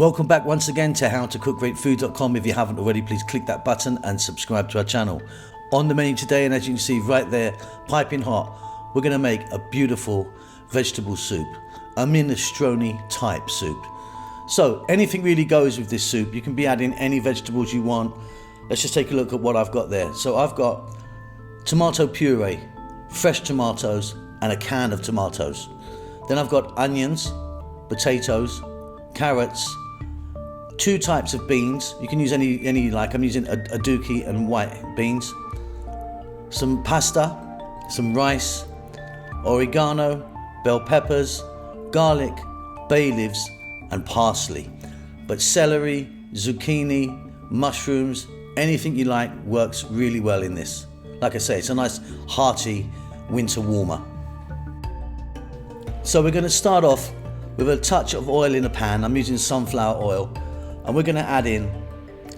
Welcome back once again to howtocookgreatfood.com. If you haven't already, please click that button and subscribe to our channel. On the menu today, and as you can see right there, piping hot, we're going to make a beautiful vegetable soup, a minestrone type soup. So anything really goes with this soup. You can be adding any vegetables you want. Let's just take a look at what I've got there. So I've got tomato puree, fresh tomatoes, and a can of tomatoes. Then I've got onions, potatoes, carrots, 2 types of beans. You can use any like I'm using aduki and white beans. Some pasta, some rice, oregano, bell peppers, garlic, bay leaves, and parsley. But celery, zucchini, mushrooms, anything you like works really well in this. Like I say, it's a nice hearty winter warmer. So we're going to start off with a touch of oil in a pan. I'm using sunflower oil, and we're going to add in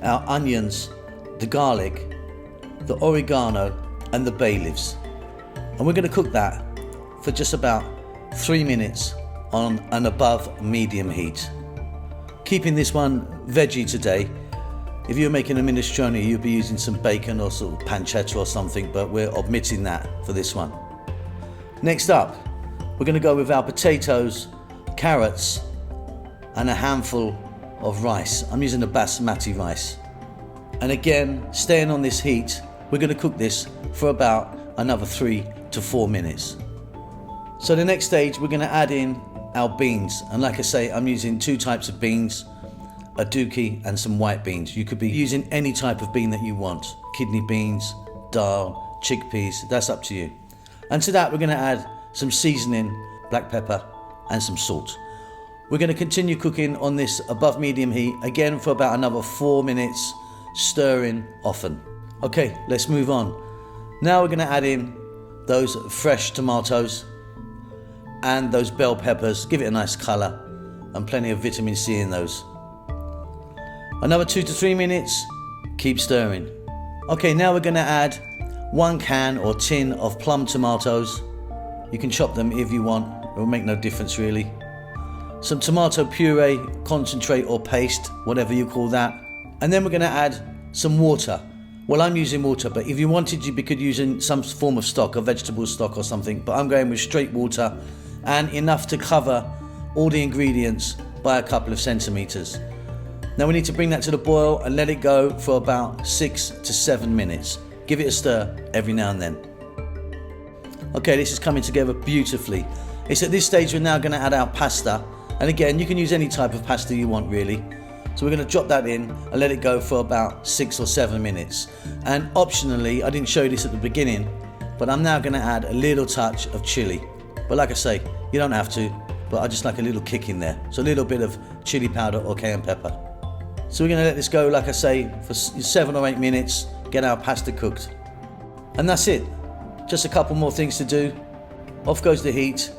our onions, the garlic, the oregano, and the bay leaves. And we're going to cook that for just about 3 minutes on an above medium heat. Keeping this one veggie today. If you're making a minestrone, you'll be using some bacon or sort of pancetta or something, but we're omitting that for this one. Next up, we're going to go with our potatoes, carrots, and a handful of rice. I'm using the basmati rice. And again, staying on this heat, we're going to cook this for about another 3 to 4 minutes. So the next stage, we're going to add in our beans. And like I say, I'm using 2 types of beans, aduki and some white beans. You could be using any type of bean that you want. Kidney beans, dal, chickpeas, that's up to you. And to that, we're going to add some seasoning, black pepper, and some salt. We're going to continue cooking on this above medium heat again for about another 4 minutes, stirring often. Okay, let's move on. Now we're going to add in those fresh tomatoes and those bell peppers. Give it a nice colour and plenty of vitamin C in those. Another 2 to 3 minutes, keep stirring. Okay, now we're going to add 1 can or tin of plum tomatoes. You can chop them if you want, it will make no difference really. Some tomato puree, concentrate or paste, whatever you call that. And then we're going to add some water. Well, I'm using water, but if you wanted, you could use in some form of stock, a vegetable stock or something, but I'm going with straight water and enough to cover all the ingredients by a couple of centimeters. Now we need to bring that to the boil and let it go for about 6 to 7 minutes. Give it a stir every now and then. Okay, this is coming together beautifully. It's at this stage we're now going to add our pasta. And again, you can use any type of pasta you want really. So we're going to drop that in and let it go for about 6 or 7 minutes. And optionally, I didn't show you this at the beginning, but I'm now going to add a little touch of chili. But like I say, you don't have to, but I just like a little kick in there. So a little bit of chili powder or cayenne pepper. So we're going to let this go, like I say, for 7 or 8 minutes, get our pasta cooked. And that's it. Just a couple more things to do. Off goes the heat.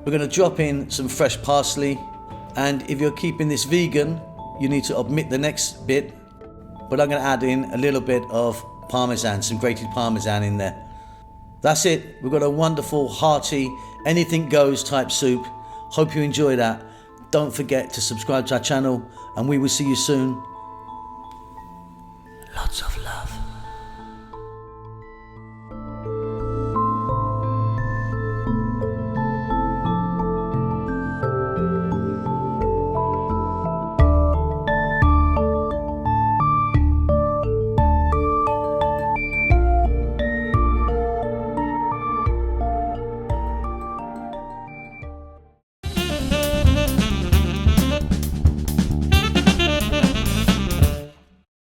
We're going to drop in some fresh parsley. And if you're keeping this vegan, you need to omit the next bit. But I'm going to add in a little bit of parmesan, some grated parmesan in there. That's it. We've got a wonderful, hearty, anything goes type soup. Hope you enjoy that. Don't forget to subscribe to our channel, and we will see you soon. Lots of love.